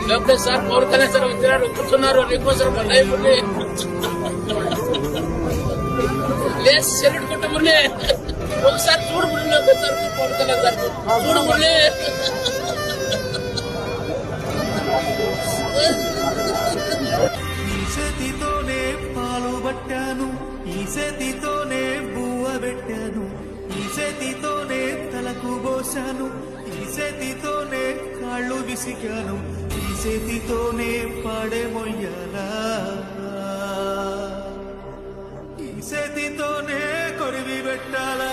లేకపోతే sir Pawan Kalyan sir వచ్చినారు కూర్చున్నారు నీకోసం అయిపోయి లేదు సెల్యూట్ కొట్టములే ఒకసారి చూడు మురళి ఒకసారి పవన్ కళ్యాణ్ సార్ చూడు మురళి ఈ చేతితోనే పాలు పట్టాను, ఈ చేతితోనే బువ్వ పెట్టాను, ఈ చేతితోనే తలకు పోశాను, ఈ చేతితోనే కాళ్ళు విసిగాను, ఈ చేతితోనే పాడే మొయ్యాలా, ఈ చేతితోనే కొరివి పెట్టాలా.